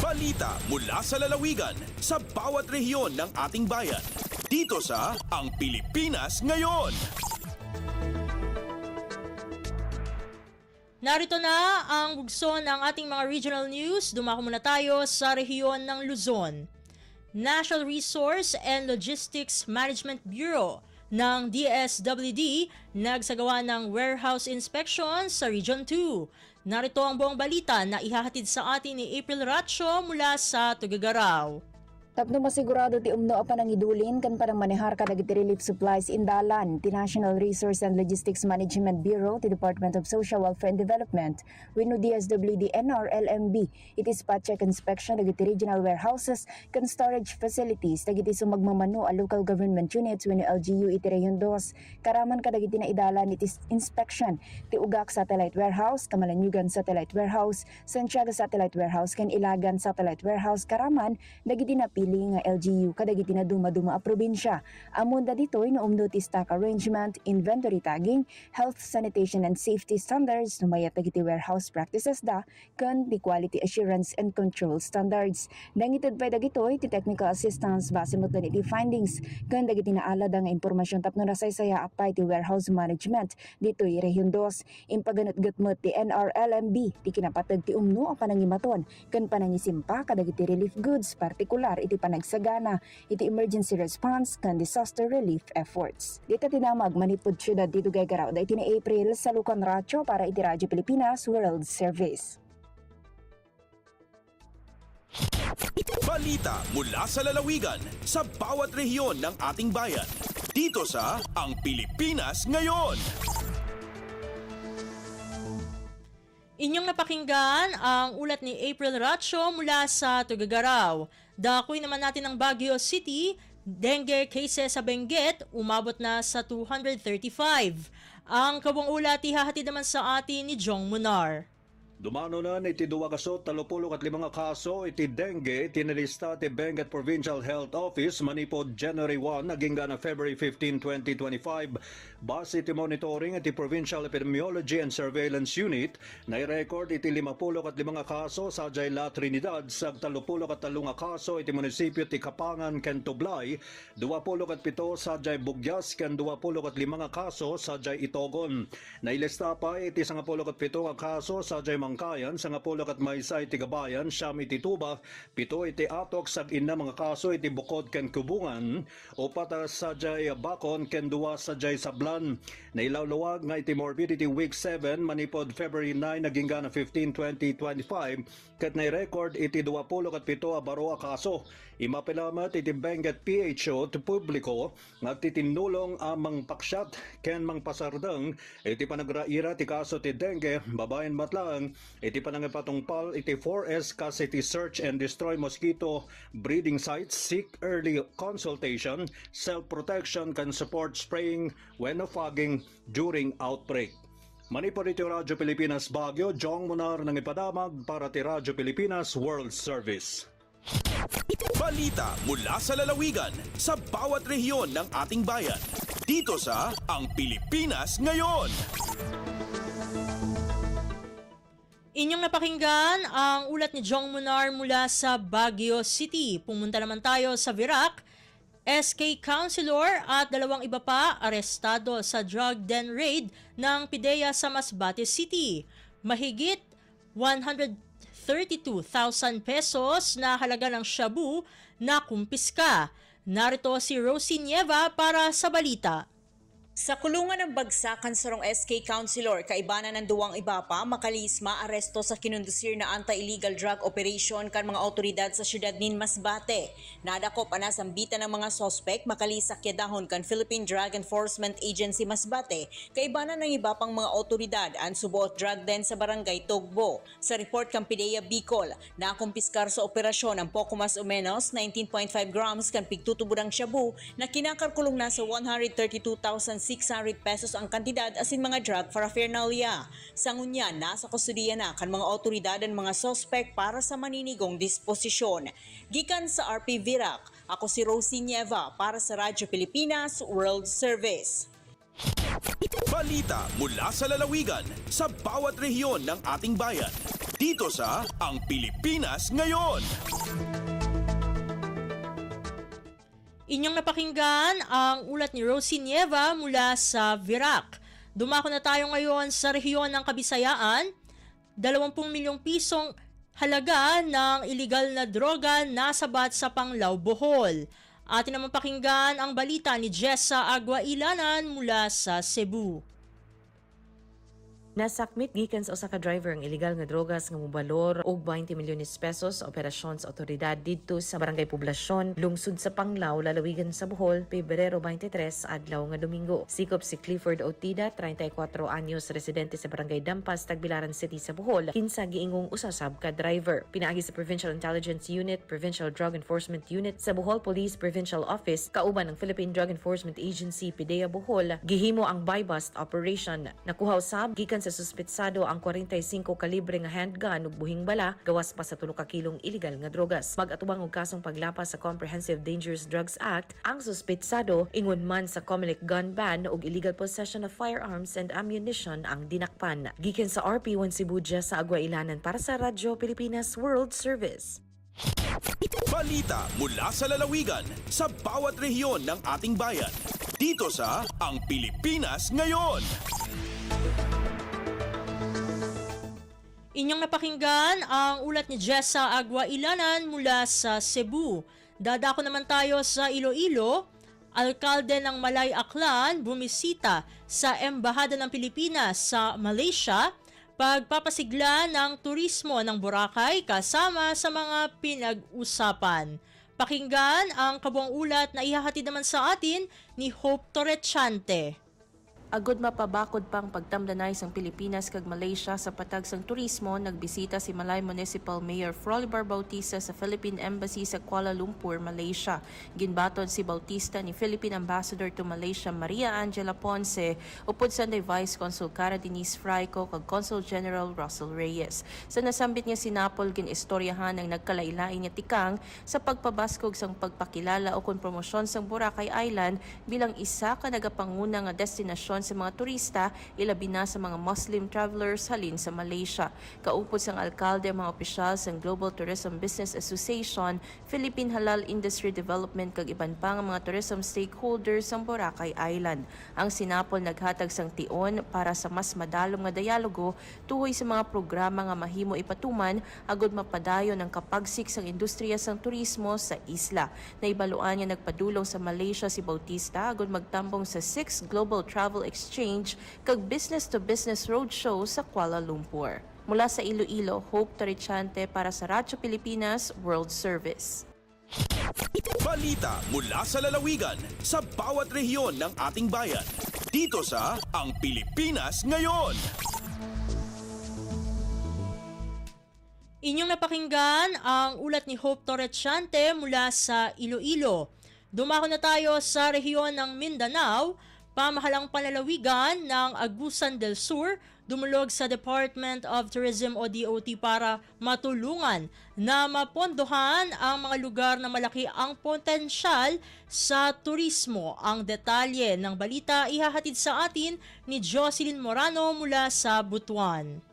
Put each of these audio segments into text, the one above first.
Balita mula sa lalawigan sa bawat rehiyon ng ating bayan. Dito sa Ang Pilipinas Ngayon. Narito na ang bugso ng ating mga regional news. Dumako muna tayo sa rehiyon ng Luzon. National Resource and Logistics Management Bureau ng DSWD nagsagawa ng warehouse inspection sa Region 2. Narito ang buong balita na ihahatid sa atin ni April Ratio mula sa Tuguegarao. Tapno masigurado ti umno pa nang idulin kan parang manehar kadag iti relief supplies in dalan ti National Resource and Logistics Management Bureau ti Department of Social Welfare and Development wenno DSWD NRLMB iti spot check inspection dagiti regional warehouses kan storage facilities dagiti sumagmamano a local government units wenno LGU iti Region 2 karaman kadagiti naidalan iti inspection ti Ugak Satellite Warehouse, Kamalanyugan Satellite Warehouse, Santiago Satellite Warehouse kan Ilagan Satellite Warehouse karaman dagiti napili nga LGU kadagiti na duma-duma a probinsya. Amon da ditoy na umno ti stock arrangement, inventory tagging, health, sanitation and safety standards numayat dagiti warehouse practices da kan ti quality assurance and control standards. Dangitid pa dagitoy ti technical assistance base mo iti findings kan dagiti naala da nga impormasyon tapno nasaysaya apay ti warehouse management ditoy Region 2 impaganat-gat mo ti NRLMB ti kinapatag ti umno a panangimaton kan panangisimpa kadagiti relief goods partikular iti panagsagana iti emergency response kan disaster relief efforts. Dito tinamag manipod syudad dito Tuguegarao da iti ni April sa Lucon Ratio para iti Radyo Pilipinas World Service. Balita mula sa lalawigan sa bawat rehiyon ng ating bayan. Dito sa Ang Pilipinas Ngayon. Inyong napakinggan ang ulat ni April Ratio mula sa Tuguegarao. Dakoy naman natin ang Baguio City. Dengue cases sa Benguet umabot na sa 235. Ang kabong ulat ihahatid naman sa atin ni Jong Munar. Dumano na iti 235 kaso iti dengue tinilista ti Benguet Provincial Health Office manipod January 1 naging na February 15, 2025. Base iti monitoring iti Provincial Epidemiology and Surveillance Unit na i-record iti 55 kaso sa La Trinidad sa 33 kaso iti munisipyo ti Kapangan ken Tublay, 27 sa Bugyas ken 25 kaso sa Itogon. Nailista pa iti 17 kaso sa Mangkayan, sa Ngapulok at Maysay, Tigabayan, Siyam iti Tuba, 7 iti Atok, Sag-ina mga kaso iti Bukod ken Kubungan, 4 sa Bakon ken 2 sa Sablan. Nailawluwag nga iti Morbidity Week 7 manipod February 9 naging na 15, 2025 ket nai-record iti 27 a baro a kaso. Imapilamat iti Benguet PHO ti publiko nga titinulong amang paksyat ken mang pasardeng iti panagraira ti kaso ti dengue babaen matlang iti panangipatungpal iti 4S kas iti search and destroy mosquito breeding sites, seek early consultation, self-protection can support spraying when fogging during outbreak. Manipod iti Radyo Pilipinas Baguio, Jong Munar nang ipadamag para ti Radyo Pilipinas World Service. Balita mula sa lalawigan sa bawat rehiyon ng ating bayan. Dito sa Ang Pilipinas Ngayon. Inyong napakinggan ang ulat ni Jong Munar mula sa Baguio City. Pumunta naman tayo sa Virac. SK Councilor at 2 iba pa arestado sa drug den raid ng PIDEA sa Masbate City. Mahigit 132,000 pesos na halaga ng shabu na kumpiska. Narito si Rosie Nieva para sa balita. Sa kulungan ng bagsakan sarong SK Councilor, kaibanan ng 2 iba pa, makalis maaresto sa kinundusir na anti-illegal drug operation kan mga otoridad sa syudad nin Masbate. Nadakop ana sambitan ng mga sospek makalis sa kyadahon kan Philippine Drug Enforcement Agency Masbate, kaibanan ng iba pang mga otoridad ang subuot drug den sa barangay Togbo. Sa report kan PIDEA Bicol, nakumpiskar sa operasyon ang poko mas o menos 19.5 grams kan pigtutubudang shabu na kinakalkulong na sa 132,600 pesos ang kantidad asin mga drug paraphernalia. Sa ngunyan, nasa kustudiya na kan mga otoridad ang mga sospek para sa maninigong disposisyon. Gikan sa RP Virac, ako si Rosie Nieva para sa Radyo Pilipinas World Service. Balita mula sa lalawigan sa bawat rehiyon ng ating bayan. Dito sa Ang Pilipinas Ngayon. Inyong napakinggan ang ulat ni Rosie Nieva mula sa Virac. Dumako na tayo ngayon sa rehiyon ng Kabisayaan. 20 milyong pisong halaga ng iligal na droga nasabat sa Panglao, Bohol. Atin naman pakinggan ang balita ni Jessa Aguailanan mula sa Cebu. Nasakmit gikan sa usa ka driver ang illegal nga drogas nga mobalor og 20 milyones pesos sa operasyon sa otoridad didto sa Barangay Poblasyon, lungsod sa Panglao, lalawigan sa Bohol, Pebrero 23 adlaw nga Domingo. Sikop si Clifford Otida, 34 anyos, residente sa Barangay Dampas, Tagbilaran City sa Bohol, kinsa giingong usasab ka driver. Pinaagi sa Provincial Intelligence Unit, Provincial Drug Enforcement Unit sa Bohol Police Provincial Office, kauban ng Philippine Drug Enforcement Agency PDEA Bohol, gihimo ang buy-bust operation. Nakuha usab gikan sa suspetsado ang 45 kalibre nga handgun ug buhing bala gawas pa sa 3 ka kilong illegal nga drogas. Mag-atubang og kasong paglapas sa Comprehensive Dangerous Drugs Act ang suspetsado, ingon man sa COMELEC gun ban ug illegal possession of firearms and ammunition ang dinakpan. Gikan sa RP1 Cebu, sa Aguailanan para sa Radyo Pilipinas World Service. Balita mula sa lalawigan sa bawat rehiyon ng ating bayan. Dito sa Ang Pilipinas Ngayon. Inyong napakinggan ang ulat ni Jessa Aguailanan mula sa Cebu. Dadako naman tayo sa Iloilo. Alkalde ng Malay Aklan bumisita sa Embahada ng Pilipinas sa Malaysia, pagpapasigla ng turismo ng Boracay kasama sa mga pinag-usapan. Pakinggan ang kabuang ulat na ihahatid naman sa atin ni Hope Torrechante. Agod mapabakod pang pagtamdanay sang Pilipinas kag Malaysia sa patag sang turismo, nagbisita si Malay Municipal Mayor Frolibar Bautista sa Philippine Embassy sa Kuala Lumpur, Malaysia. Ginbaton si Bautista ni Philippine Ambassador to Malaysia Maria Angela Ponce, upod sa Vice Consul Cara Denise Fraico kag Consul General Russell Reyes. Sa nasambit niya sinapol ginistoryahan ang nagkalailain niya tikang sa pagpabaskog sang pagpakilala o kon promosyon sang Boracay Island bilang isa ka nagapanguna nga destinasyon sa mga turista, ilabi na sa mga Muslim travelers halin sa Malaysia. Kaupod sang alkalde ang mga opisyal sang Global Tourism Business Association, Philippine Halal Industry Development kag iban pa nga mga tourism stakeholders sa Boracay Island. Ang sinapol naghatag sang tion para sa mas madalom nga dialogo tuhoy sa mga programa nga mahimo ipatuman agod mapadayon ang kapagsik sang industriya sang turismo sa isla. Naibaluan niya nagpadulong sa Malaysia si Bautista agod magtambong sa 6th Global Travel Exchange kag business-to-business roadshow sa Kuala Lumpur. Mula sa Iloilo, Hope Torrechante para sa Radyo Pilipinas World Service. Balita mula sa lalawigan sa bawat rehiyon ng ating bayan. Dito sa Ang Pilipinas Ngayon. Inyong napakinggan ang ulat ni Hope Torrechante mula sa Iloilo. Dumako na tayo sa rehiyon ng Mindanao. Pamahalang panlalawigan ng Agusan del Sur dumulog sa Department of Tourism o DOT para matulungan na mapondohan ang mga lugar na malaki ang potensyal sa turismo. Ang detalye ng balita ihahatid sa atin ni Jocelyn Morano mula sa Butuan.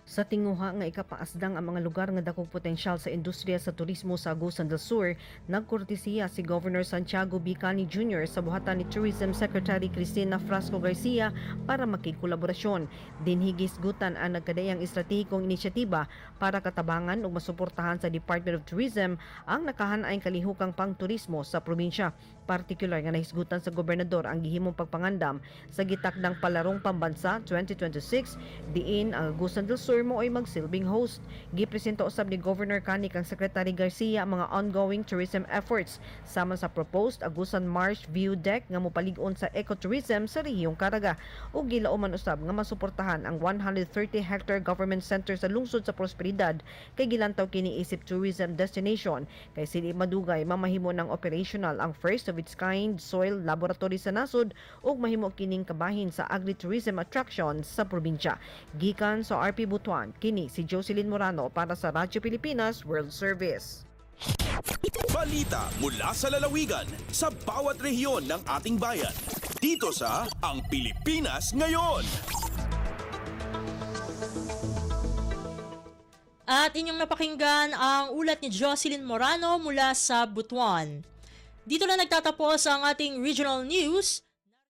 Sa tinguha nga ikapaasdang ang mga lugar nga dakong potensyal sa industriya sa turismo sa Agusan del Sur, nagkortesiya si Governor Santiago Bicani Jr. sa buhatan ni Tourism Secretary Cristina Frasco Garcia para makikolaborasyon. Dinhigisgutan ang nagkadayang estratehikong inisyatiba para katabangan ug masuportahan sa Department of Tourism ang nakahanayng kalihukang pangturismo sa probinsya. Partikular nga nahisgutan sa gobernador ang gihimong pagpangandam sa gitakdang Palarong Pambansa 2026 diin ang Agusan del Sur mo ay magsilbing host. Gipresento usab ni Governor kani kang Secretary Garcia ang mga ongoing tourism efforts sama sa proposed Agusan Marsh View Deck nga mopalig-on sa ecotourism sa rehiyong Caraga ug gilauman usab nga masuportahan ang 130-hectare government center sa lungsod sa Prosperidad kay gilantaw kini isip tourism destination kay sili madugay mamahimo ng operational ang first of its kind soil laboratory sa nasod ug mahimo kining kabahin sa agritourism attractions sa probinsya. Gikan sa RP Butuan, kini si Jocelyn Morano para sa Radyo Pilipinas World Service. Balita mula sa lalawigan sa bawat rehiyon ng ating bayan. Dito sa Ang Pilipinas Ngayon. At inyong napakinggan ang ulat ni Jocelyn Morano mula sa Butuan. Dito na nagtatapos ang ating regional news.